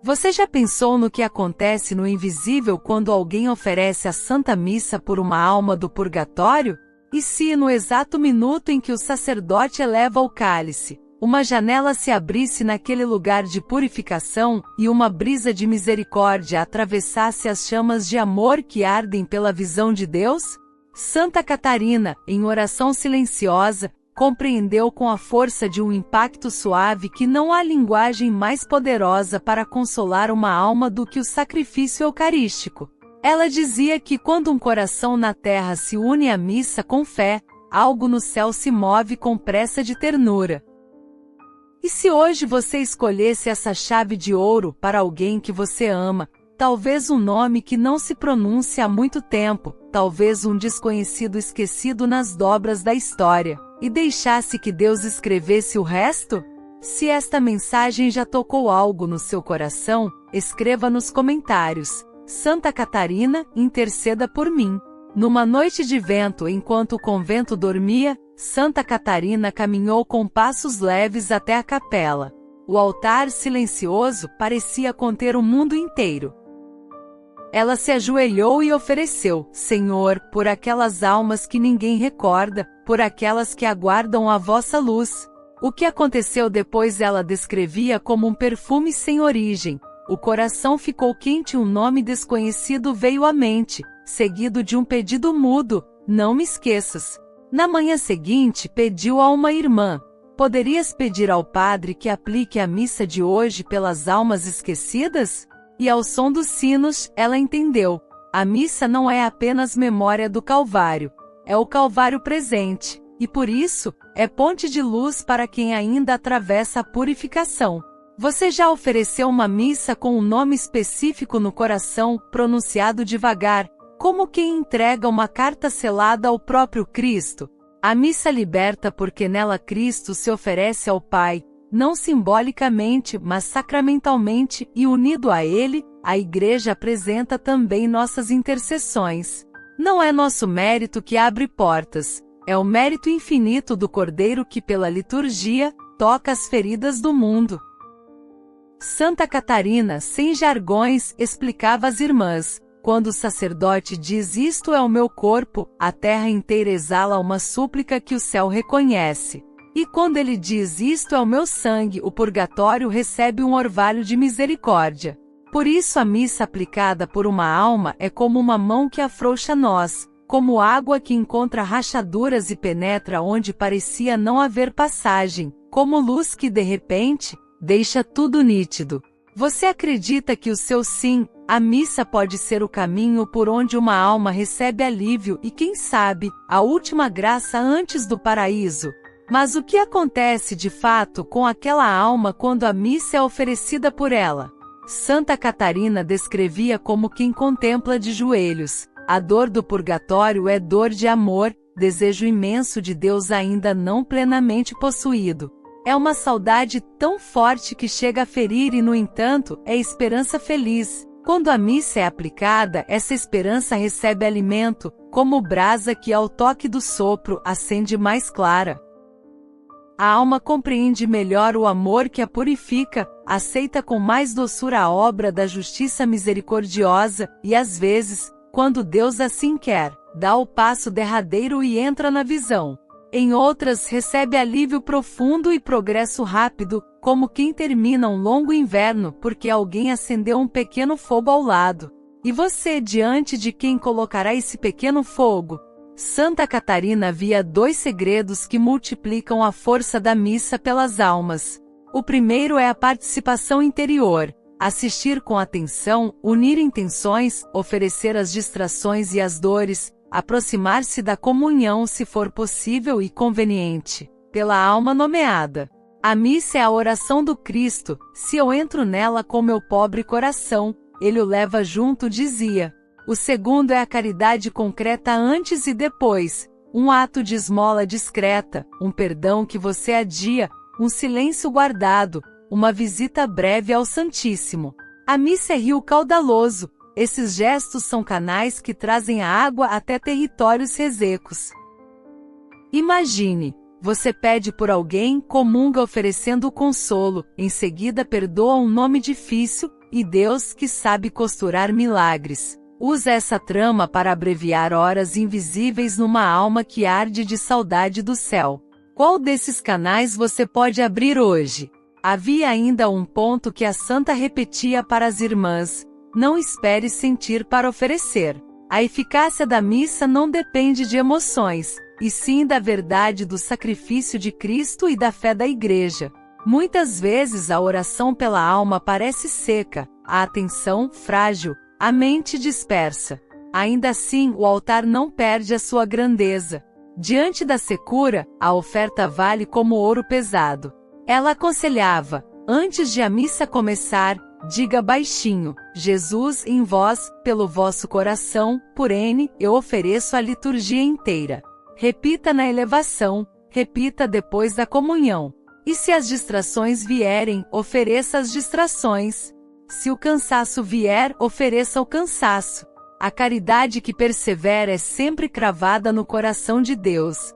Você já pensou no que acontece no invisível quando alguém oferece a Santa Missa por uma alma do purgatório? E se, no exato minuto em que o sacerdote eleva o cálice, uma janela se abrisse naquele lugar de purificação, e uma brisa de misericórdia atravessasse as chamas de amor que ardem pela visão de Deus? Santa Catarina, em oração silenciosa, compreendeu com a força de um impacto suave que não há linguagem mais poderosa para consolar uma alma do que o sacrifício eucarístico. Ela dizia que quando um coração na terra se une à missa com fé, algo no céu se move com pressa de ternura. E se hoje você escolhesse essa chave de ouro para alguém que você ama, talvez um nome que não se pronuncia há muito tempo, talvez um desconhecido esquecido nas dobras da história, e deixasse que Deus escrevesse o resto? Se esta mensagem já tocou algo no seu coração, escreva nos comentários. Santa Catarina, interceda por mim. Numa noite de vento enquanto o convento dormia, Santa Catarina caminhou com passos leves até a capela. O altar silencioso parecia conter o mundo inteiro. Ela se ajoelhou e ofereceu, Senhor, por aquelas almas que ninguém recorda, por aquelas que aguardam a vossa luz. O que aconteceu depois ela descrevia como um perfume sem origem. O coração ficou quente e um nome desconhecido veio à mente, seguido de um pedido mudo, não me esqueças. Na manhã seguinte pediu a uma irmã, poderias pedir ao padre que aplique a missa de hoje pelas almas esquecidas? E ao som dos sinos, ela entendeu. A missa não é apenas memória do Calvário, é o Calvário presente, e por isso, é ponte de luz para quem ainda atravessa a purificação. Você já ofereceu uma missa com um nome específico no coração, pronunciado devagar, como quem entrega uma carta selada ao próprio Cristo? A missa liberta porque nela Cristo se oferece ao Pai, não simbolicamente, mas sacramentalmente, e unido a Ele, a Igreja apresenta também nossas intercessões. Não é nosso mérito que abre portas, é o mérito infinito do Cordeiro que pela liturgia, toca as feridas do mundo. Santa Catarina, sem jargões, explicava às irmãs, quando o sacerdote diz isto é o meu corpo, a terra inteira exala uma súplica que o céu reconhece. E quando ele diz isto é o meu sangue, o purgatório recebe um orvalho de misericórdia. Por isso a missa aplicada por uma alma é como uma mão que afrouxa nós, como água que encontra rachaduras e penetra onde parecia não haver passagem, como luz que de repente, deixa tudo nítido. Você acredita que o seu sim, a missa pode ser o caminho por onde uma alma recebe alívio e quem sabe, a última graça antes do paraíso? Mas o que acontece de fato com aquela alma quando a missa é oferecida por ela? Santa Catarina descrevia como quem contempla de joelhos. A dor do purgatório é dor de amor, desejo imenso de Deus ainda não plenamente possuído. É uma saudade tão forte que chega a ferir e, no entanto, é esperança feliz. Quando a missa é aplicada, essa esperança recebe alimento, como brasa que ao toque do sopro acende mais clara. A alma compreende melhor o amor que a purifica, aceita com mais doçura a obra da justiça misericordiosa, e às vezes, quando Deus assim quer, dá o passo derradeiro e entra na visão. Em outras, recebe alívio profundo e progresso rápido, como quem termina um longo inverno porque alguém acendeu um pequeno fogo ao lado. E você, diante de quem colocará esse pequeno fogo? Santa Catarina via dois segredos que multiplicam a força da missa pelas almas. O primeiro é a participação interior, assistir com atenção, unir intenções, oferecer as distrações e as dores, aproximar-se da comunhão se for possível e conveniente, pela alma nomeada. A missa é a oração do Cristo, se eu entro nela com meu pobre coração, ele o leva junto, dizia. O segundo é a caridade concreta antes e depois, um ato de esmola discreta, um perdão que você adia, um silêncio guardado, uma visita breve ao Santíssimo. A missa é rio caudaloso, esses gestos são canais que trazem a água até territórios resecos. Imagine, você pede por alguém, comunga oferecendo o consolo, em seguida perdoa um nome difícil, e Deus, que sabe costurar milagres, usa essa trama para abreviar horas invisíveis numa alma que arde de saudade do céu. Qual desses canais você pode abrir hoje? Havia ainda um ponto que a santa repetia para as irmãs: não espere sentir para oferecer. A eficácia da missa não depende de emoções, e sim da verdade do sacrifício de Cristo e da fé da Igreja. Muitas vezes a oração pela alma parece seca, a atenção frágil, a mente dispersa. Ainda assim, o altar não perde a sua grandeza. Diante da secura, a oferta vale como ouro pesado. Ela aconselhava: antes de a missa começar, diga baixinho: Jesus em vós, pelo vosso coração, por N, eu ofereço a liturgia inteira. Repita na elevação, repita depois da comunhão. E se as distrações vierem, ofereça as distrações. Se o cansaço vier, ofereça o cansaço. A caridade que persevera é sempre cravada no coração de Deus.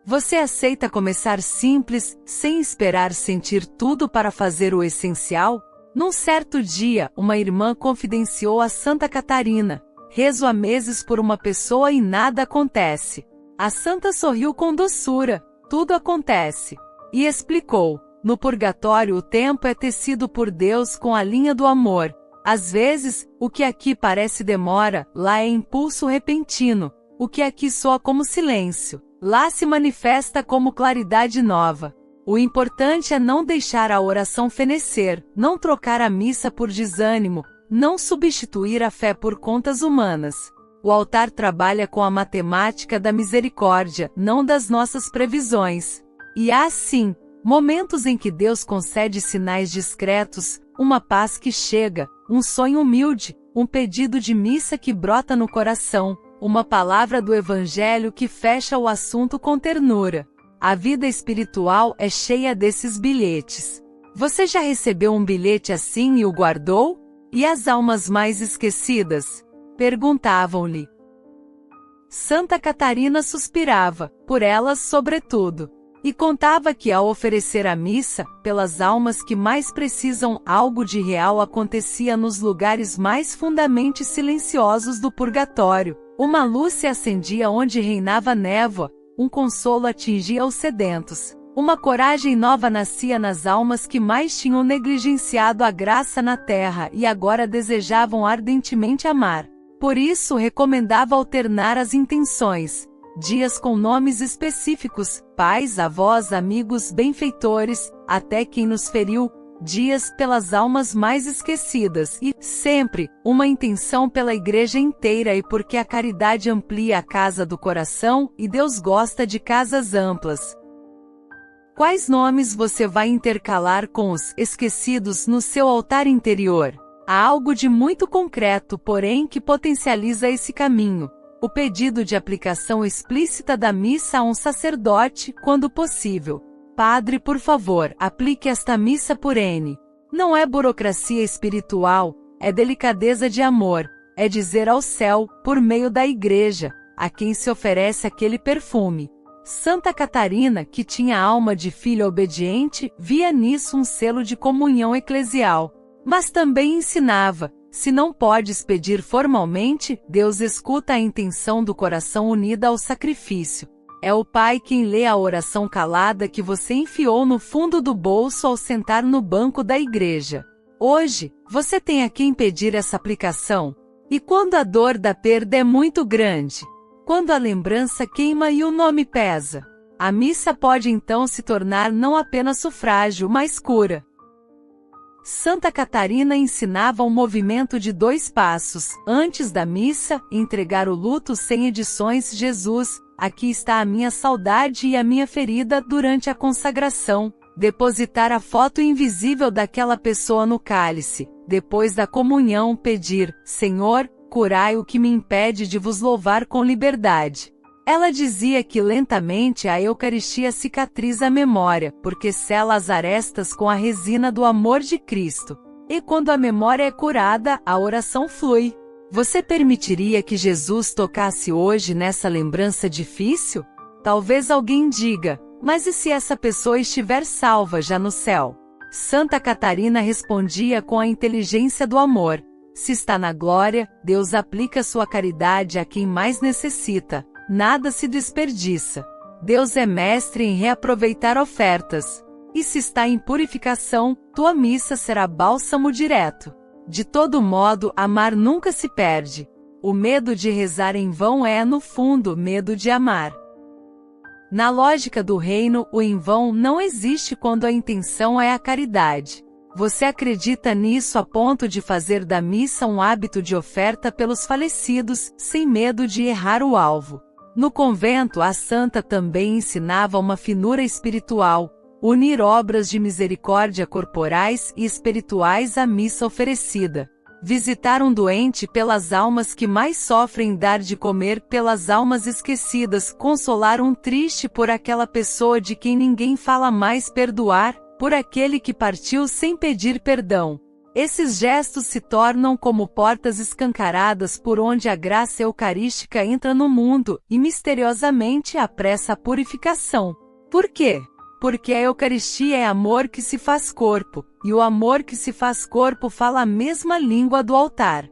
Você aceita começar simples, sem esperar sentir tudo para fazer o essencial? Num certo dia, uma irmã confidenciou a Santa Catarina: rezo há meses por uma pessoa e nada acontece. A santa sorriu com doçura: tudo acontece. E explicou: no purgatório o tempo é tecido por Deus com a linha do amor. Às vezes, o que aqui parece demora, lá é impulso repentino. O que aqui soa como silêncio, lá se manifesta como claridade nova. O importante é não deixar a oração fenecer, não trocar a missa por desânimo, não substituir a fé por contas humanas. O altar trabalha com a matemática da misericórdia, não das nossas previsões. E há, sim, momentos em que Deus concede sinais discretos, uma paz que chega, um sonho humilde, um pedido de missa que brota no coração, uma palavra do Evangelho que fecha o assunto com ternura. A vida espiritual é cheia desses bilhetes. Você já recebeu um bilhete assim e o guardou? E as almas mais esquecidas? Perguntavam-lhe. Santa Catarina suspirava, por elas sobretudo. E contava que ao oferecer a missa, pelas almas que mais precisam, algo de real acontecia nos lugares mais fundamente silenciosos do purgatório. Uma luz se acendia onde reinava névoa, um consolo atingia os sedentos. Uma coragem nova nascia nas almas que mais tinham negligenciado a graça na terra e agora desejavam ardentemente amar. Por isso recomendava alternar as intenções. Dias com nomes específicos, pais, avós, amigos, benfeitores, até quem nos feriu, dias pelas almas mais esquecidas e, sempre, uma intenção pela Igreja inteira e porque a caridade amplia a casa do coração e Deus gosta de casas amplas. Quais nomes você vai intercalar com os esquecidos no seu altar interior? Há algo de muito concreto, porém, que potencializa esse caminho. O pedido de aplicação explícita da missa a um sacerdote, quando possível. Padre, por favor, aplique esta missa por N. Não é burocracia espiritual, é delicadeza de amor, é dizer ao céu, por meio da Igreja, a quem se oferece aquele perfume. Santa Catarina, que tinha alma de filha obediente, via nisso um selo de comunhão eclesial. Mas também ensinava: se não podes pedir formalmente, Deus escuta a intenção do coração unida ao sacrifício. É o Pai quem lê a oração calada que você enfiou no fundo do bolso ao sentar no banco da igreja. Hoje, você tem a quem pedir essa aplicação? E quando a dor da perda é muito grande? Quando a lembrança queima e o nome pesa? A missa pode então se tornar não apenas sufrágio, mas cura. Santa Catarina ensinava um movimento de 2 passos. Antes da missa, entregar o luto sem edições. Jesus, aqui está a minha saudade e a minha ferida. Durante a consagração, depositar a foto invisível daquela pessoa no cálice. Depois da comunhão, pedir: Senhor, curai o que me impede de vos louvar com liberdade. Ela dizia que lentamente a Eucaristia cicatriza a memória, porque sela as arestas com a resina do amor de Cristo. E quando a memória é curada, a oração flui. Você permitiria que Jesus tocasse hoje nessa lembrança difícil? Talvez alguém diga: mas e se essa pessoa estiver salva já no céu? Santa Catarina respondia com a inteligência do amor. Se está na glória, Deus aplica sua caridade a quem mais necessita. Nada se desperdiça. Deus é mestre em reaproveitar ofertas. E se está em purificação, tua missa será bálsamo direto. De todo modo, amar nunca se perde. O medo de rezar em vão é, no fundo, medo de amar. Na lógica do reino, o em vão não existe quando a intenção é a caridade. Você acredita nisso a ponto de fazer da missa um hábito de oferta pelos falecidos, sem medo de errar o alvo. No convento, a santa também ensinava uma finura espiritual, unir obras de misericórdia corporais e espirituais à missa oferecida. Visitar um doente pelas almas que mais sofrem, dar de comer pelas almas esquecidas, consolar um triste por aquela pessoa de quem ninguém fala mais, perdoar por aquele que partiu sem pedir perdão. Esses gestos se tornam como portas escancaradas por onde a graça eucarística entra no mundo e misteriosamente apressa a purificação. Por quê? Porque a Eucaristia é amor que se faz corpo, e o amor que se faz corpo fala a mesma língua do altar.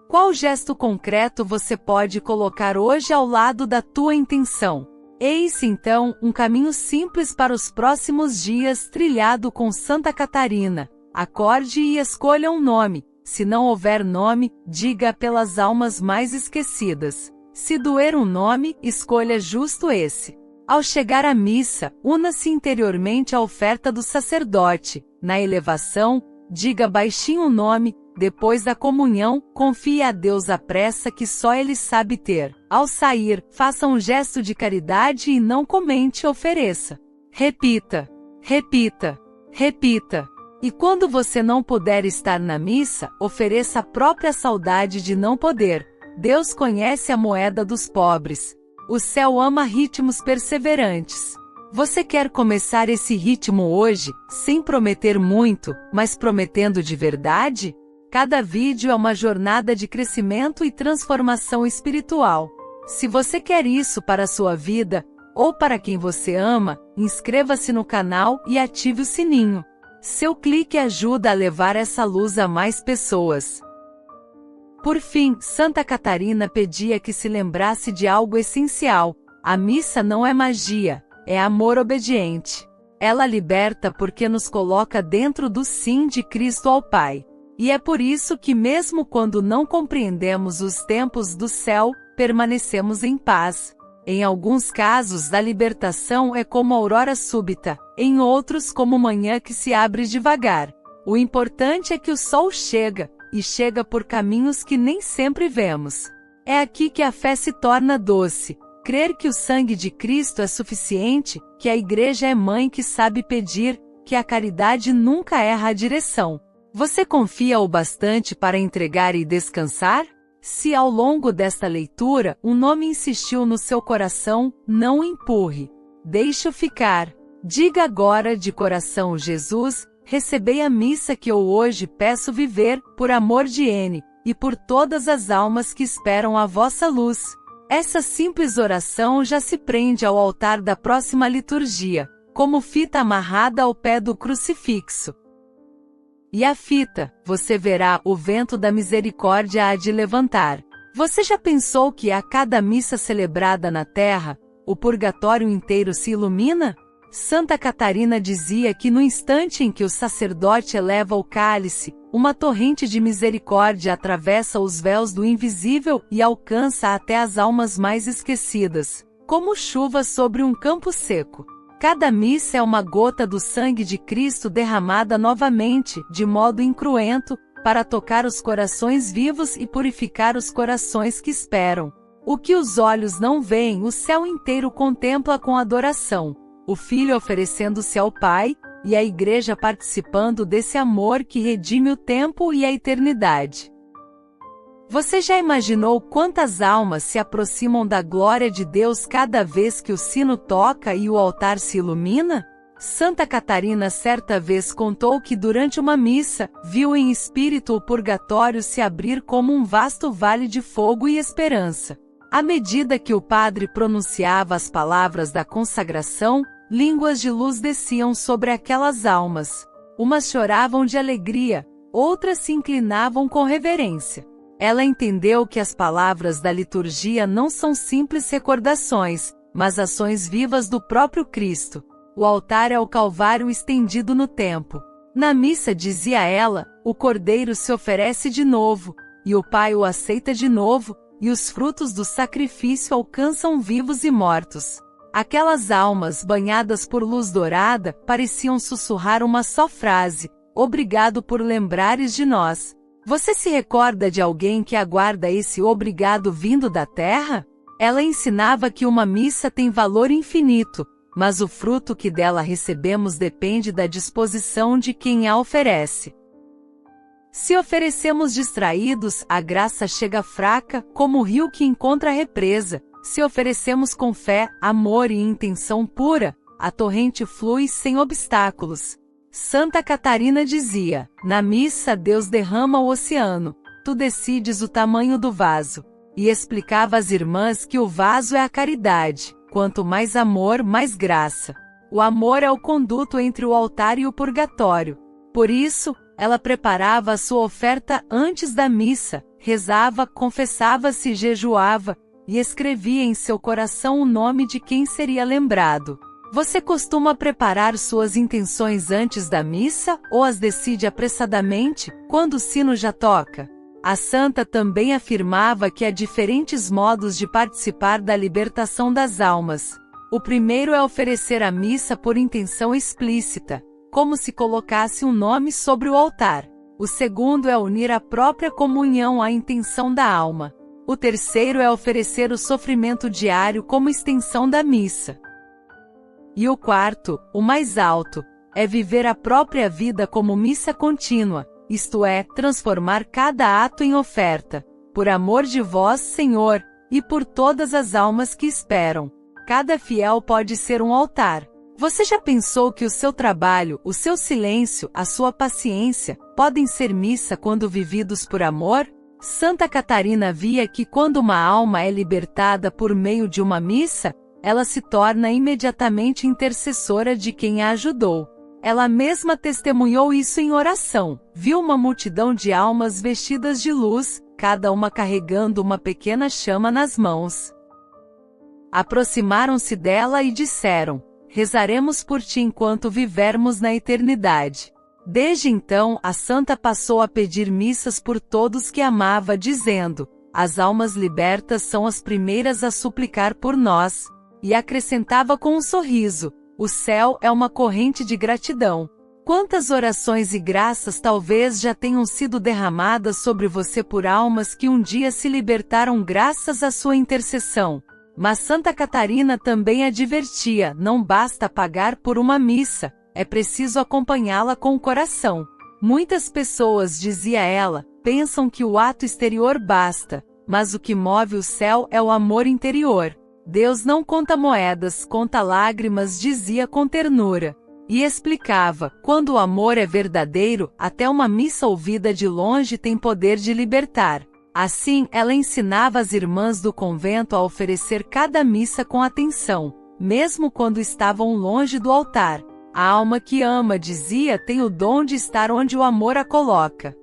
Qual gesto concreto você pode colocar hoje ao lado da tua intenção? Eis então um caminho simples para os próximos dias trilhado com Santa Catarina. Acorde e escolha um nome. Se não houver nome, diga pelas almas mais esquecidas. Se doer um nome, escolha justo esse. Ao chegar à missa, una-se interiormente à oferta do sacerdote. Na elevação, diga baixinho o nome. Depois da comunhão, confie a Deus a pressa que só Ele sabe ter. Ao sair, faça um gesto de caridade e não comente, ofereça. Repita, repita, repita. E quando você não puder estar na missa, ofereça a própria saudade de não poder. Deus conhece a moeda dos pobres. O céu ama ritmos perseverantes. Você quer começar esse ritmo hoje, sem prometer muito, mas prometendo de verdade? Cada vídeo é uma jornada de crescimento e transformação espiritual. Se você quer isso para a sua vida, ou para quem você ama, inscreva-se no canal e ative o sininho. Seu clique ajuda a levar essa luz a mais pessoas. Por fim, Santa Catarina pedia que se lembrasse de algo essencial. A missa não é magia, é amor obediente. Ela liberta porque nos coloca dentro do sim de Cristo ao Pai. E é por isso que mesmo quando não compreendemos os tempos do céu, permanecemos em paz. Em alguns casos a libertação é como aurora súbita, em outros como manhã que se abre devagar. O importante é que o sol chega, e chega por caminhos que nem sempre vemos. É aqui que a fé se torna doce. Crer que o sangue de Cristo é suficiente, que a Igreja é mãe que sabe pedir, que a caridade nunca erra a direção. Você confia o bastante para entregar e descansar? Se ao longo desta leitura um nome insistiu no seu coração, não o empurre. Deixe-o ficar. Diga agora de coração: Jesus, recebei a missa que eu hoje peço viver, por amor de N, e por todas as almas que esperam a vossa luz. Essa simples oração já se prende ao altar da próxima liturgia, como fita amarrada ao pé do crucifixo. E a fita, você verá, o vento da misericórdia há de levantar. Você já pensou que a cada missa celebrada na terra, o purgatório inteiro se ilumina? Santa Catarina dizia que no instante em que o sacerdote eleva o cálice, uma torrente de misericórdia atravessa os véus do invisível e alcança até as almas mais esquecidas, como chuva sobre um campo seco. Cada missa é uma gota do sangue de Cristo derramada novamente, de modo incruento, para tocar os corações vivos e purificar os corações que esperam. O que os olhos não veem, o céu inteiro contempla com adoração. O Filho oferecendo-se ao Pai, e a Igreja participando desse amor que redime o tempo e a eternidade. Você já imaginou quantas almas se aproximam da glória de Deus cada vez que o sino toca e o altar se ilumina? Santa Catarina certa vez contou que durante uma missa, viu em espírito o purgatório se abrir como um vasto vale de fogo e esperança. À medida que o padre pronunciava as palavras da consagração, Línguas de luz desciam sobre aquelas almas. Umas choravam de alegria, outras se inclinavam com reverência. Ela entendeu que as palavras da liturgia não são simples recordações, mas ações vivas do próprio Cristo. O altar é o Calvário estendido no tempo. Na missa, dizia ela, o Cordeiro se oferece de novo, e o Pai o aceita de novo, e os frutos do sacrifício alcançam vivos e mortos. Aquelas almas banhadas por luz dourada pareciam sussurrar uma só frase: obrigado por lembrares de nós. Você se recorda de alguém que aguarda esse obrigado vindo da terra? Ela ensinava que uma missa tem valor infinito, mas o fruto que dela recebemos depende da disposição de quem a oferece. Se oferecemos distraídos, a graça chega fraca, como o rio que encontra a represa. Se oferecemos com fé, amor e intenção pura, a torrente flui sem obstáculos. Santa Catarina dizia: na missa Deus derrama o oceano, tu decides o tamanho do vaso. E explicava às irmãs que o vaso é a caridade, quanto mais amor, mais graça. O amor é o conduto entre o altar e o purgatório. Por isso, ela preparava a sua oferta antes da missa, rezava, confessava-se, jejuava, e escrevia em seu coração o nome de quem seria lembrado. Você costuma preparar suas intenções antes da missa, ou as decide apressadamente, quando o sino já toca? A santa também afirmava que há diferentes modos de participar da libertação das almas. O primeiro é oferecer a missa por intenção explícita, como se colocasse um nome sobre o altar. O segundo é unir a própria comunhão à intenção da alma. O terceiro é oferecer o sofrimento diário como extensão da missa. E o quarto, o mais alto, é viver a própria vida como missa contínua, isto é, transformar cada ato em oferta, por amor de vós, Senhor, e por todas as almas que esperam. Cada fiel pode ser um altar. Você já pensou que o seu trabalho, o seu silêncio, a sua paciência, podem ser missa quando vividos por amor? Santa Catarina via que quando uma alma é libertada por meio de uma missa, ela se torna imediatamente intercessora de quem a ajudou. Ela mesma testemunhou isso em oração. Viu uma multidão de almas vestidas de luz, cada uma carregando uma pequena chama nas mãos. Aproximaram-se dela e disseram: rezaremos por ti enquanto vivermos na eternidade. Desde então, a santa passou a pedir missas por todos que amava, dizendo: as almas libertas são as primeiras a suplicar por nós. E acrescentava com um sorriso: o céu é uma corrente de gratidão. Quantas orações e graças talvez já tenham sido derramadas sobre você por almas que um dia se libertaram graças à sua intercessão. Mas Santa Catarina também advertia: não basta pagar por uma missa, é preciso acompanhá-la com o coração. Muitas pessoas, dizia ela, pensam que o ato exterior basta, mas o que move o céu é o amor interior. Deus não conta moedas, conta lágrimas, dizia com ternura. E explicava: quando o amor é verdadeiro, até uma missa ouvida de longe tem poder de libertar. Assim, ela ensinava as irmãs do convento a oferecer cada missa com atenção, mesmo quando estavam longe do altar. A alma que ama, dizia, tem o dom de estar onde o amor a coloca.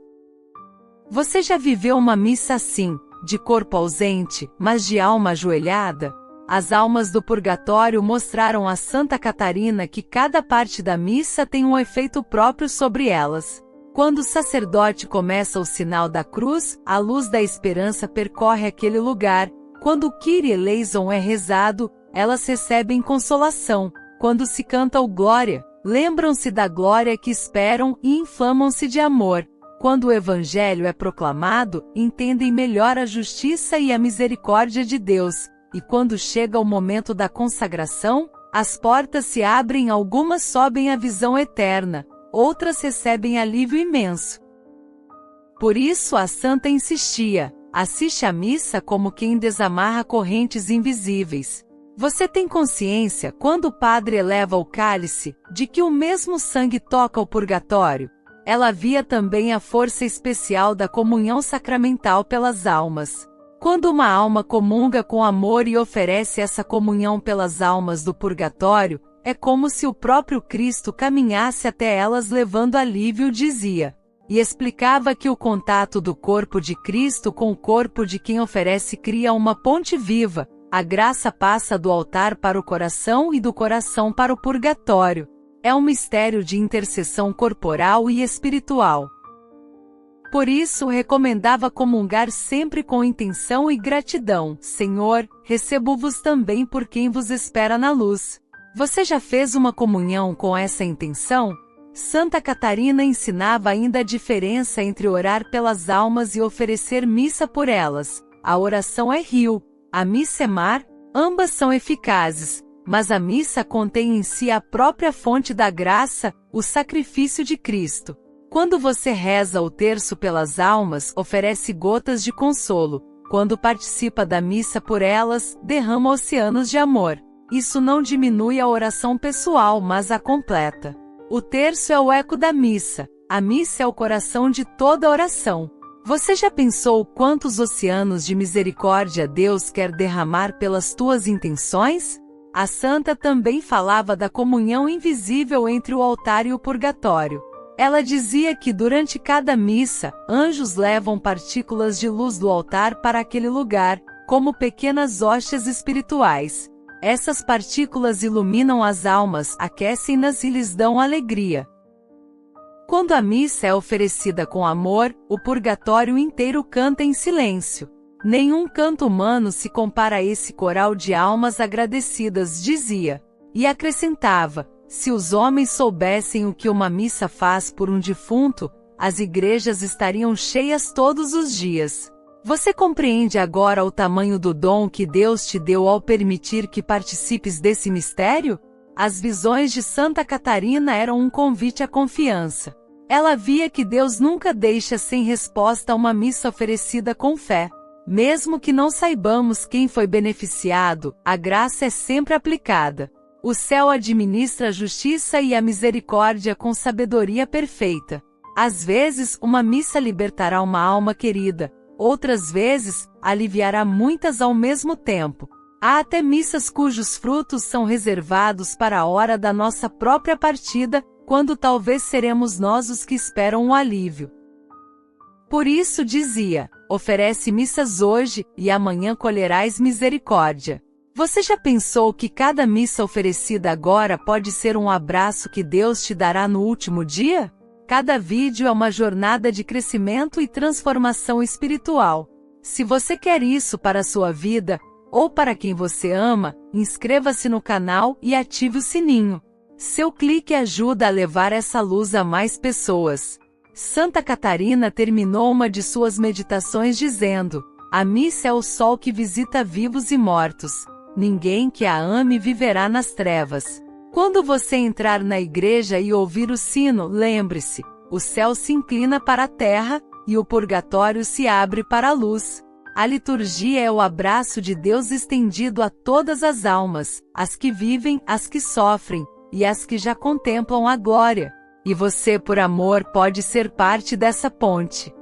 Você já viveu uma missa assim, de corpo ausente, mas de alma ajoelhada? As almas do purgatório mostraram a Santa Catarina que cada parte da missa tem um efeito próprio sobre elas. Quando o sacerdote começa o sinal da cruz, a luz da esperança percorre aquele lugar. Quando o Kyrie eleison é rezado, elas recebem consolação. Quando se canta o Glória, lembram-se da glória que esperam e inflamam-se de amor. Quando o Evangelho é proclamado, entendem melhor a justiça e a misericórdia de Deus. E quando chega o momento da consagração, as portas se abrem, algumas sobem à visão eterna, outras recebem alívio imenso. Por isso a santa insistia: assiste à missa como quem desamarra correntes invisíveis. Você tem consciência, quando o padre eleva o cálice, de que o mesmo sangue toca o purgatório? Ela via também a força especial da comunhão sacramental pelas almas. Quando uma alma comunga com amor e oferece essa comunhão pelas almas do purgatório, É como se o próprio Cristo caminhasse até elas levando alívio, dizia. E explicava que o contato do corpo de Cristo com o corpo de quem oferece cria uma ponte viva. A graça passa do altar para o coração e do coração para o purgatório. É um mistério de intercessão corporal e espiritual. Por isso recomendava comungar sempre com intenção e gratidão. Senhor, recebo-vos também por quem vos espera na luz. Você já fez uma comunhão com essa intenção? Santa Catarina ensinava ainda a diferença entre orar pelas almas e oferecer missa por elas. A oração é rio, a missa é mar, ambas são eficazes, mas a missa contém em si a própria fonte da graça, o sacrifício de Cristo. Quando você reza o terço pelas almas, oferece gotas de consolo. Quando participa da missa por elas, derrama oceanos de amor. Isso não diminui a oração pessoal, mas a completa. O terço é o eco da missa. A missa é o coração de toda oração. Você já pensou quantos oceanos de misericórdia Deus quer derramar pelas tuas intenções? A santa também falava da comunhão invisível entre o altar e o purgatório. Ela dizia que durante cada missa, anjos levam partículas de luz do altar para aquele lugar, como pequenas hóstias espirituais. Essas partículas iluminam as almas, aquecem-nas e lhes dão alegria. Quando a missa é oferecida com amor, o purgatório inteiro canta em silêncio. Nenhum canto humano se compara a esse coral de almas agradecidas, dizia. E acrescentava, se os homens soubessem o que uma missa faz por um defunto, as igrejas estariam cheias todos os dias. Você compreende agora o tamanho do dom que Deus te deu ao permitir que participes desse mistério? As visões de Santa Catarina eram um convite à confiança. Ela via que Deus nunca deixa sem resposta uma missa oferecida com fé. Mesmo que não saibamos quem foi beneficiado, a graça é sempre aplicada. O céu administra a justiça e a misericórdia com sabedoria perfeita. Às vezes, uma missa libertará uma alma querida. Outras vezes, aliviará muitas ao mesmo tempo. Há até missas cujos frutos são reservados para a hora da nossa própria partida, quando talvez seremos nós os que esperam o alívio. Por isso dizia, oferece missas hoje, e amanhã colherás misericórdia. Você já pensou que cada missa oferecida agora pode ser um abraço que Deus te dará no último dia? Cada vídeo é uma jornada de crescimento e transformação espiritual. Se você quer isso para a sua vida, ou para quem você ama, inscreva-se no canal e ative o sininho. Seu clique ajuda a levar essa luz a mais pessoas. Santa Catarina terminou uma de suas meditações dizendo, a missa é o sol que visita vivos e mortos. Ninguém que a ame viverá nas trevas. Quando você entrar na igreja e ouvir o sino, lembre-se, o céu se inclina para a terra, e o purgatório se abre para a luz. A liturgia é o abraço de Deus estendido a todas as almas, as que vivem, as que sofrem, e as que já contemplam a glória. E você, por amor, pode ser parte dessa ponte.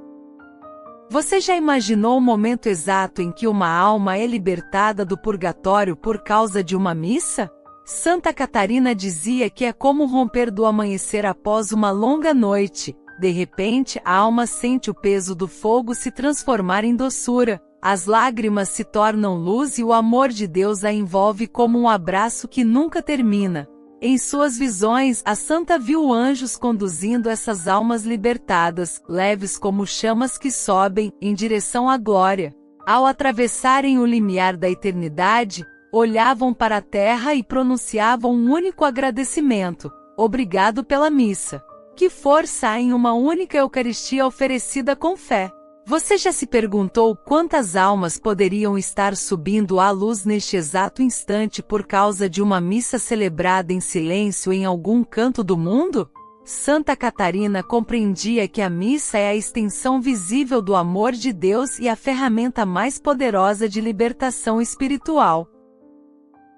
Você já imaginou o momento exato em que uma alma é libertada do purgatório por causa de uma missa? Santa Catarina dizia que é como romper do amanhecer após uma longa noite. De repente, a alma sente o peso do fogo se transformar em doçura, as lágrimas se tornam luz e o amor de Deus a envolve como um abraço que nunca termina. Em suas visões, a santa viu anjos conduzindo essas almas libertadas, leves como chamas que sobem, em direção à glória. Ao atravessarem o limiar da eternidade, olhavam para a terra e pronunciavam um único agradecimento: obrigado pela missa. Que força há em uma única Eucaristia oferecida com fé! Você já se perguntou quantas almas poderiam estar subindo à luz neste exato instante por causa de uma missa celebrada em silêncio em algum canto do mundo? Santa Catarina compreendia que a missa é a extensão visível do amor de Deus e a ferramenta mais poderosa de libertação espiritual.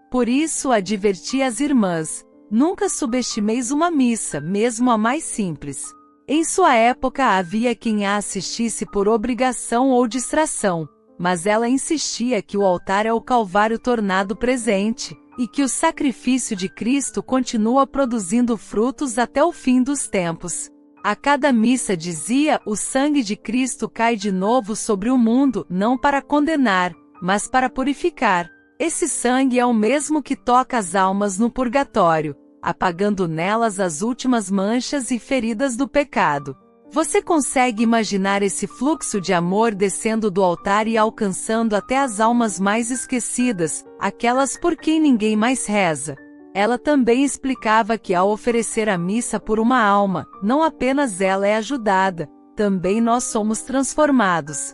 Por isso advertia as irmãs: nunca subestimeis uma missa, mesmo a mais simples. Em sua época havia quem a assistisse por obrigação ou distração, mas ela insistia que o altar é o Calvário tornado presente, e que o sacrifício de Cristo continua produzindo frutos até o fim dos tempos. A cada missa dizia: o sangue de Cristo cai de novo sobre o mundo, não para condenar, mas para purificar. Esse sangue é o mesmo que toca as almas no purgatório, apagando nelas as últimas manchas e feridas do pecado. Você consegue imaginar esse fluxo de amor descendo do altar e alcançando até as almas mais esquecidas, aquelas por quem ninguém mais reza? Ela também explicava que ao oferecer a missa por uma alma, não apenas ela é ajudada, também nós somos transformados.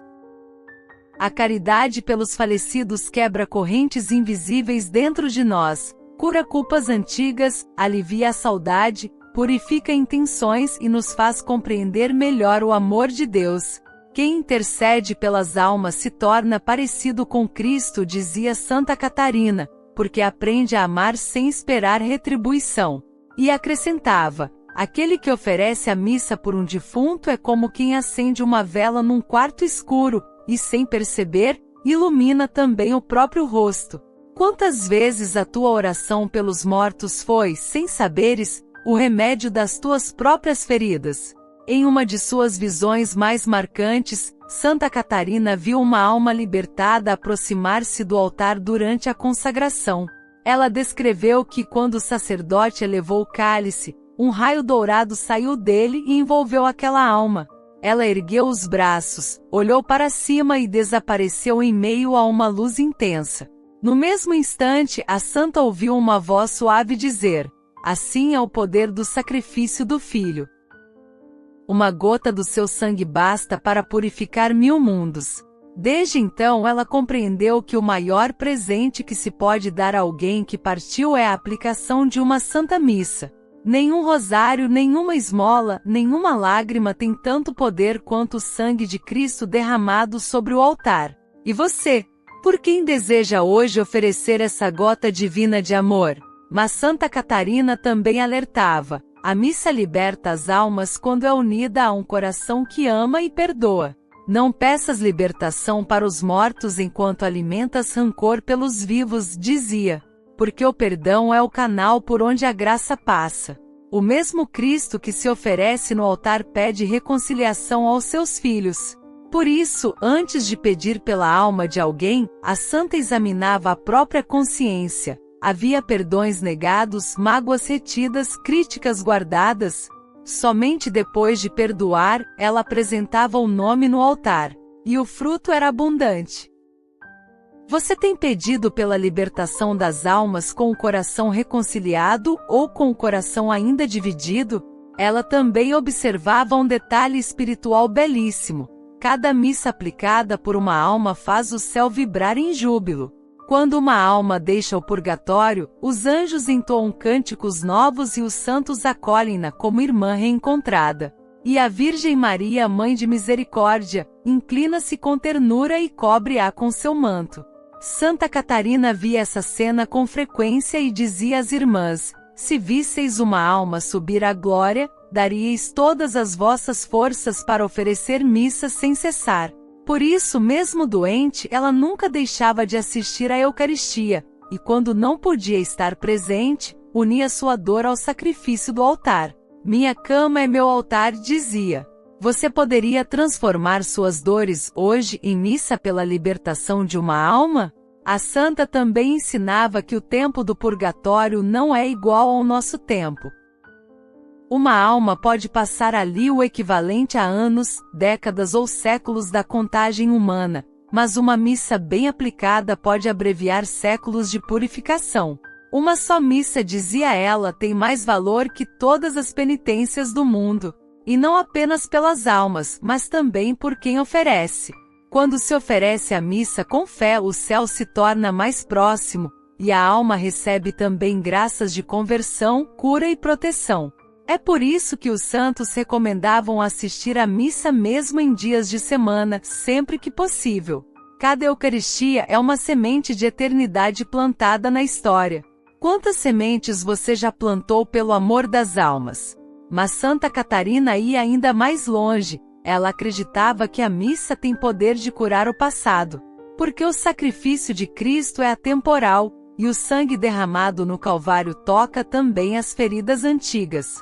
A caridade pelos falecidos quebra correntes invisíveis dentro de nós, cura culpas antigas, alivia a saudade, purifica intenções e nos faz compreender melhor o amor de Deus. Quem intercede pelas almas se torna parecido com Cristo, dizia Santa Catarina, porque aprende a amar sem esperar retribuição. E acrescentava: aquele que oferece a missa por um defunto é como quem acende uma vela num quarto escuro, e sem perceber, ilumina também o próprio rosto. Quantas vezes a tua oração pelos mortos foi, sem saberes, o remédio das tuas próprias feridas? Em uma de suas visões mais marcantes, Santa Catarina viu uma alma libertada aproximar-se do altar durante a consagração. Ela descreveu que quando o sacerdote elevou o cálice, um raio dourado saiu dele e envolveu aquela alma. Ela ergueu os braços, olhou para cima e desapareceu em meio a uma luz intensa. No mesmo instante, a santa ouviu uma voz suave dizer: assim é o poder do sacrifício do Filho. Uma gota do seu sangue basta para purificar 1000 mundos. Desde então ela compreendeu que o maior presente que se pode dar a alguém que partiu é a aplicação de uma santa missa. Nenhum rosário, nenhuma esmola, nenhuma lágrima tem tanto poder quanto o sangue de Cristo derramado sobre o altar. E você? Por quem deseja hoje oferecer essa gota divina de amor? Mas Santa Catarina também alertava: a missa liberta as almas quando é unida a um coração que ama e perdoa. Não peças libertação para os mortos enquanto alimentas rancor pelos vivos, dizia, porque o perdão é o canal por onde a graça passa. O mesmo Cristo que se oferece no altar pede reconciliação aos seus filhos. Por isso, antes de pedir pela alma de alguém, a santa examinava a própria consciência. Havia perdões negados, mágoas retidas, críticas guardadas. Somente depois de perdoar, ela apresentava o nome no altar, e o fruto era abundante. Você tem pedido pela libertação das almas com o coração reconciliado ou com o coração ainda dividido? Ela também observava um detalhe espiritual belíssimo. Cada missa aplicada por uma alma faz o céu vibrar em júbilo. Quando uma alma deixa o purgatório, os anjos entoam cânticos novos e os santos acolhem-na como irmã reencontrada. E a Virgem Maria, Mãe de Misericórdia, inclina-se com ternura e cobre-a com seu manto. Santa Catarina via essa cena com frequência e dizia às irmãs: se visseis uma alma subir à glória, daríeis todas as vossas forças para oferecer missas sem cessar. Por isso, mesmo doente, ela nunca deixava de assistir à Eucaristia, e quando não podia estar presente, unia sua dor ao sacrifício do altar. Minha cama é meu altar, dizia. Você poderia transformar suas dores hoje em missa pela libertação de uma alma? A santa também ensinava que o tempo do purgatório não é igual ao nosso tempo. Uma alma pode passar ali o equivalente a anos, décadas ou séculos da contagem humana, mas uma missa bem aplicada pode abreviar séculos de purificação. Uma só missa, dizia ela, tem mais valor que todas as penitências do mundo, e não apenas pelas almas, mas também por quem oferece. Quando se oferece a missa com fé, o céu se torna mais próximo, e a alma recebe também graças de conversão, cura e proteção. É por isso que os santos recomendavam assistir à missa mesmo em dias de semana, sempre que possível. Cada Eucaristia é uma semente de eternidade plantada na história. Quantas sementes você já plantou pelo amor das almas? Mas Santa Catarina ia ainda mais longe. Ela acreditava que a missa tem poder de curar o passado, porque o sacrifício de Cristo é atemporal, e o sangue derramado no Calvário toca também as feridas antigas.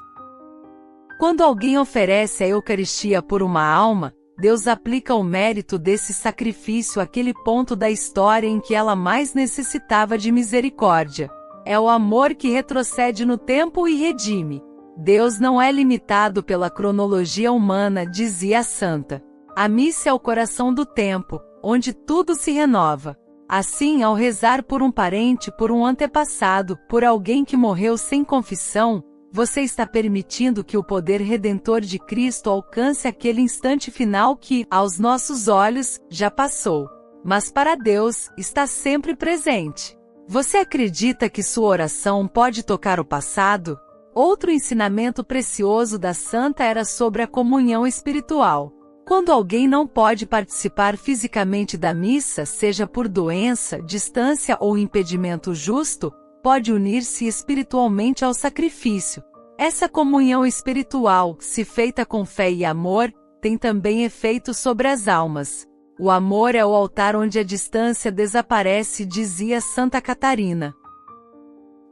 Quando alguém oferece a Eucaristia por uma alma, Deus aplica o mérito desse sacrifício àquele ponto da história em que ela mais necessitava de misericórdia. É o amor que retrocede no tempo e redime. Deus não é limitado pela cronologia humana, dizia a santa. A missa é o coração do tempo, onde tudo se renova. Assim, ao rezar por um parente, por um antepassado, por alguém que morreu sem confissão, você está permitindo que o poder redentor de Cristo alcance aquele instante final que, aos nossos olhos, já passou. Mas para Deus, está sempre presente. Você acredita que sua oração pode tocar o passado? Outro ensinamento precioso da santa era sobre a comunhão espiritual. Quando alguém não pode participar fisicamente da missa, seja por doença, distância ou impedimento justo, pode unir-se espiritualmente ao sacrifício. Essa comunhão espiritual, se feita com fé e amor, tem também efeito sobre as almas. O amor é o altar onde a distância desaparece, dizia Santa Catarina.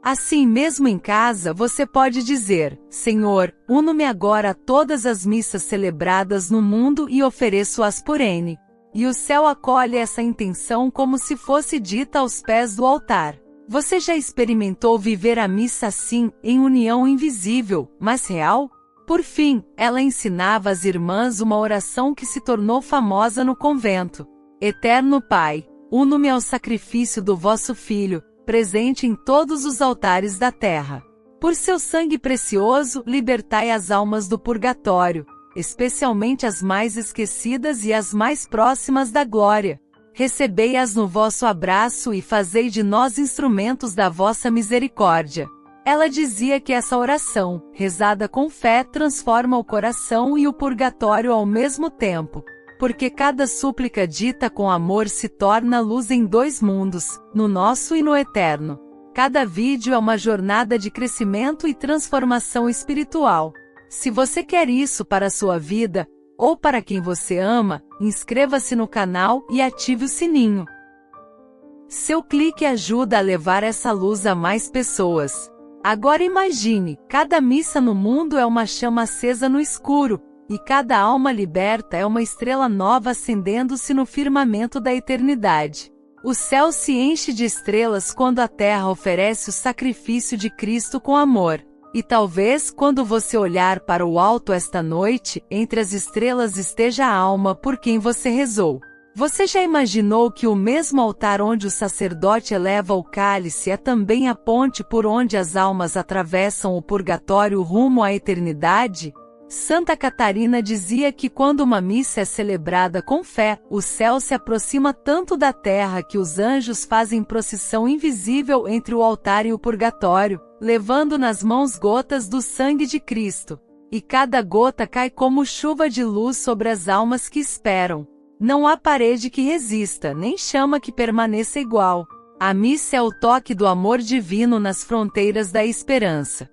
Assim mesmo em casa você pode dizer: Senhor, uno-me agora a todas as missas celebradas no mundo e ofereço-as por N. E o céu acolhe essa intenção como se fosse dita aos pés do altar. Você já experimentou viver a missa assim, em união invisível, mas real? Por fim, ela ensinava às irmãs uma oração que se tornou famosa no convento. Eterno Pai, uno-me ao sacrifício do vosso Filho, presente em todos os altares da terra. Por seu sangue precioso, libertai as almas do purgatório, especialmente as mais esquecidas e as mais próximas da glória. Recebei-as no vosso abraço e fazei de nós instrumentos da vossa misericórdia. Ela dizia que essa oração, rezada com fé, transforma o coração e o purgatório ao mesmo tempo, porque cada súplica dita com amor se torna luz em dois mundos, no nosso e no eterno. Cada vídeo é uma jornada de crescimento e transformação espiritual. Se você quer isso para a sua vida, ou para quem você ama, inscreva-se no canal e ative o sininho. Seu clique ajuda a levar essa luz a mais pessoas. Agora imagine, cada missa no mundo é uma chama acesa no escuro, e cada alma liberta é uma estrela nova acendendo-se no firmamento da eternidade. O céu se enche de estrelas quando a terra oferece o sacrifício de Cristo com amor. E talvez, quando você olhar para o alto esta noite, entre as estrelas esteja a alma por quem você rezou. Você já imaginou que o mesmo altar onde o sacerdote eleva o cálice é também a ponte por onde as almas atravessam o purgatório rumo à eternidade? Santa Catarina dizia que quando uma missa é celebrada com fé, o céu se aproxima tanto da terra que os anjos fazem procissão invisível entre o altar e o purgatório, levando nas mãos gotas do sangue de Cristo. E cada gota cai como chuva de luz sobre as almas que esperam. Não há parede que resista, nem chama que permaneça igual. A missa é o toque do amor divino nas fronteiras da esperança.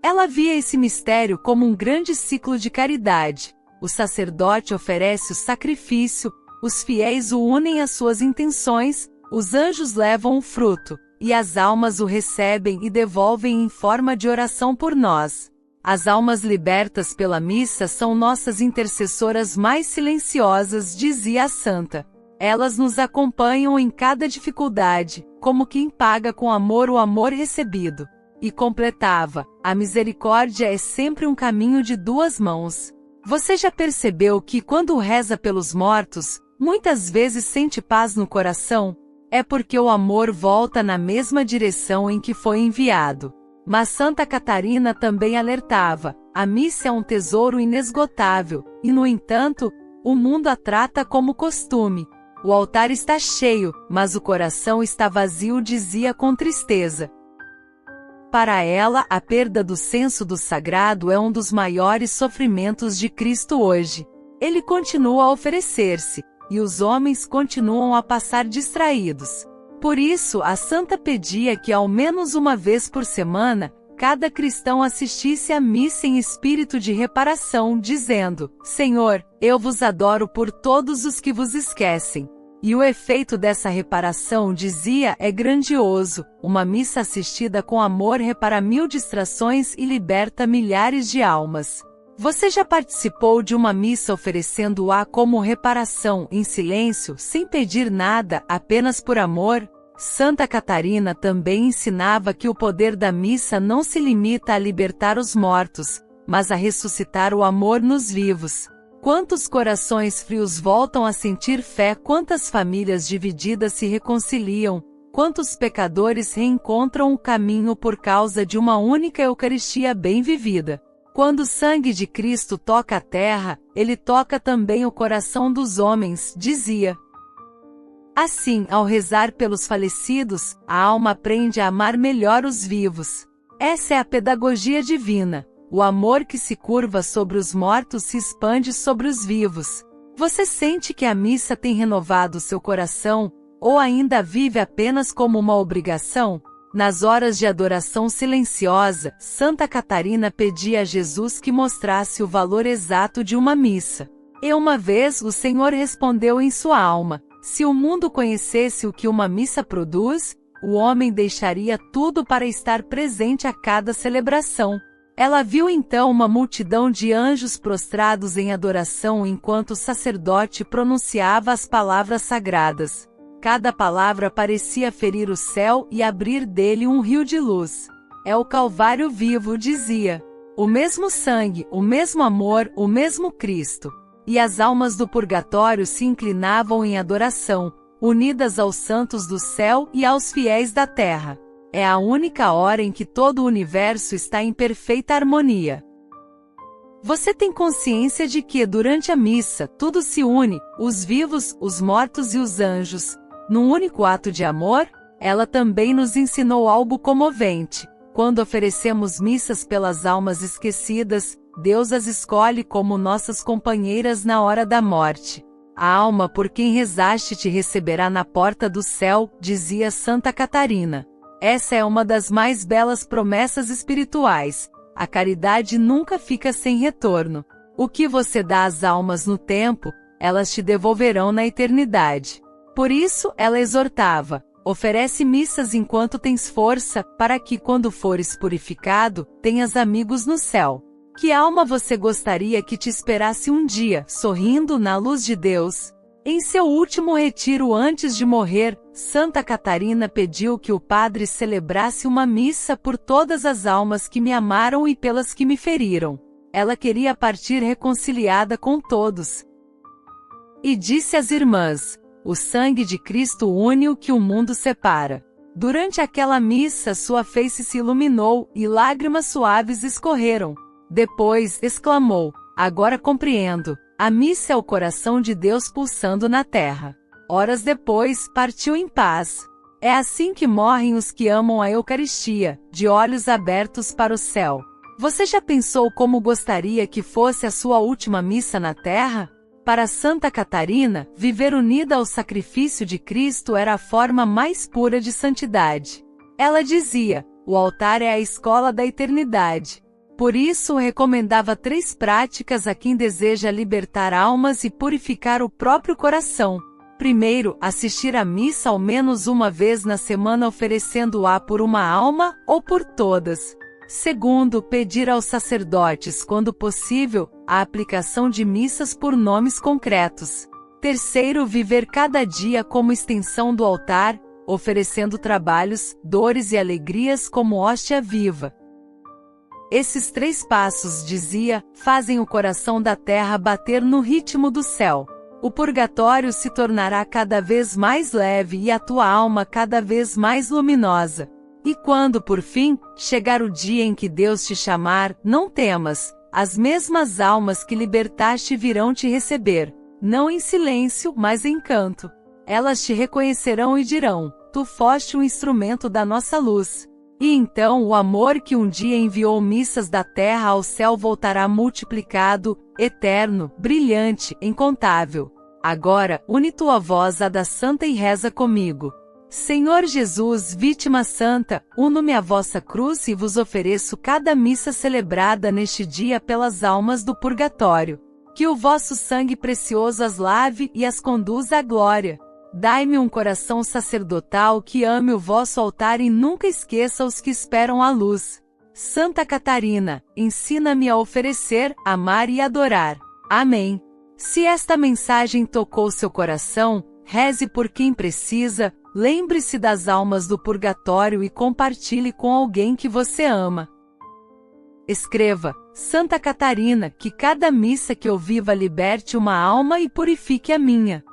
Ela via esse mistério como um grande ciclo de caridade. O sacerdote oferece o sacrifício, os fiéis o unem às suas intenções, os anjos levam o fruto, e as almas o recebem e devolvem em forma de oração por nós. As almas libertas pela missa são nossas intercessoras mais silenciosas, dizia a santa. Elas nos acompanham em cada dificuldade, como quem paga com amor o amor recebido. E completava: a misericórdia é sempre um caminho de duas mãos. Você já percebeu que quando reza pelos mortos, muitas vezes sente paz no coração? É porque o amor volta na mesma direção em que foi enviado. Mas Santa Catarina também alertava: a missa é um tesouro inesgotável, e no entanto, o mundo a trata como costume. O altar está cheio, mas o coração está vazio, dizia com tristeza. Para ela, a perda do senso do sagrado é um dos maiores sofrimentos de Cristo hoje. Ele continua a oferecer-se, e os homens continuam a passar distraídos. Por isso, a santa pedia que ao menos uma vez por semana, cada cristão assistisse à missa em espírito de reparação, dizendo: Senhor, eu vos adoro por todos os que vos esquecem. E o efeito dessa reparação, dizia, é grandioso. Uma missa assistida com amor repara 1000 distrações e liberta milhares de almas. Você já participou de uma missa oferecendo-a como reparação, em silêncio, sem pedir nada, apenas por amor? Santa Catarina também ensinava que o poder da missa não se limita a libertar os mortos, mas a ressuscitar o amor nos vivos. Quantos corações frios voltam a sentir fé, quantas famílias divididas se reconciliam, quantos pecadores reencontram o caminho por causa de uma única Eucaristia bem vivida. Quando o sangue de Cristo toca a terra, ele toca também o coração dos homens, dizia. Assim, ao rezar pelos falecidos, a alma aprende a amar melhor os vivos. Essa é a pedagogia divina. O amor que se curva sobre os mortos se expande sobre os vivos. Você sente que a missa tem renovado seu coração, ou ainda vive apenas como uma obrigação? Nas horas de adoração silenciosa, Santa Catarina pedia a Jesus que mostrasse o valor exato de uma missa. E uma vez o Senhor respondeu em sua alma: se o mundo conhecesse o que uma missa produz, o homem deixaria tudo para estar presente a cada celebração. Ela viu então uma multidão de anjos prostrados em adoração enquanto o sacerdote pronunciava as palavras sagradas. Cada palavra parecia ferir o céu e abrir dele um rio de luz. É o Calvário vivo, dizia. O mesmo sangue, o mesmo amor, o mesmo Cristo. E as almas do purgatório se inclinavam em adoração, unidas aos santos do céu e aos fiéis da terra. É a única hora em que todo o universo está em perfeita harmonia. Você tem consciência de que, durante a missa, tudo se une, os vivos, os mortos e os anjos, num único ato de amor? Ela também nos ensinou algo comovente. Quando oferecemos missas pelas almas esquecidas, Deus as escolhe como nossas companheiras na hora da morte. A alma por quem rezaste te receberá na porta do céu, dizia Santa Catarina. Essa é uma das mais belas promessas espirituais. A caridade nunca fica sem retorno. O que você dá às almas no tempo, elas te devolverão na eternidade. Por isso, ela exortava: oferece missas enquanto tens força, para que, quando fores purificado, tenhas amigos no céu. Que alma você gostaria que te esperasse um dia, sorrindo na luz de Deus? Em seu último retiro antes de morrer, Santa Catarina pediu que o padre celebrasse uma missa por todas as almas que me amaram e pelas que me feriram. Ela queria partir reconciliada com todos. E disse às irmãs: o sangue de Cristo une o que o mundo separa. Durante aquela missa sua face se iluminou e lágrimas suaves escorreram. Depois, exclamou: agora compreendo. A missa é o coração de Deus pulsando na terra. Horas depois, partiu em paz. É assim que morrem os que amam a Eucaristia, de olhos abertos para o céu. Você já pensou como gostaria que fosse a sua última missa na terra? Para Santa Catarina, viver unida ao sacrifício de Cristo era a forma mais pura de santidade. Ela dizia: o altar é a escola da eternidade. Por isso recomendava 3 práticas a quem deseja libertar almas e purificar o próprio coração. Primeiro, assistir à missa ao menos uma vez na semana oferecendo-a por uma alma, ou por todas. Segundo, pedir aos sacerdotes, quando possível, a aplicação de missas por nomes concretos. Terceiro, viver cada dia como extensão do altar, oferecendo trabalhos, dores e alegrias como hóstia viva. Esses 3 passos, dizia, fazem o coração da terra bater no ritmo do céu. O purgatório se tornará cada vez mais leve e a tua alma cada vez mais luminosa. E quando, por fim, chegar o dia em que Deus te chamar, não temas, as mesmas almas que libertaste virão te receber, não em silêncio, mas em canto. Elas te reconhecerão e dirão: tu foste um instrumento da nossa luz. E então o amor que um dia enviou missas da terra ao céu voltará multiplicado, eterno, brilhante, incontável. Agora, une tua voz à da santa e reza comigo. Senhor Jesus, vítima santa, uno-me à vossa cruz e vos ofereço cada missa celebrada neste dia pelas almas do purgatório. Que o vosso sangue precioso as lave e as conduza à glória. Dai-me um coração sacerdotal que ame o vosso altar e nunca esqueça os que esperam a luz. Santa Catarina, ensina-me a oferecer, amar e adorar. Amém. Se esta mensagem tocou seu coração, reze por quem precisa, lembre-se das almas do purgatório e compartilhe com alguém que você ama. Escreva: Santa Catarina, que cada missa que eu viva liberte uma alma e purifique a minha.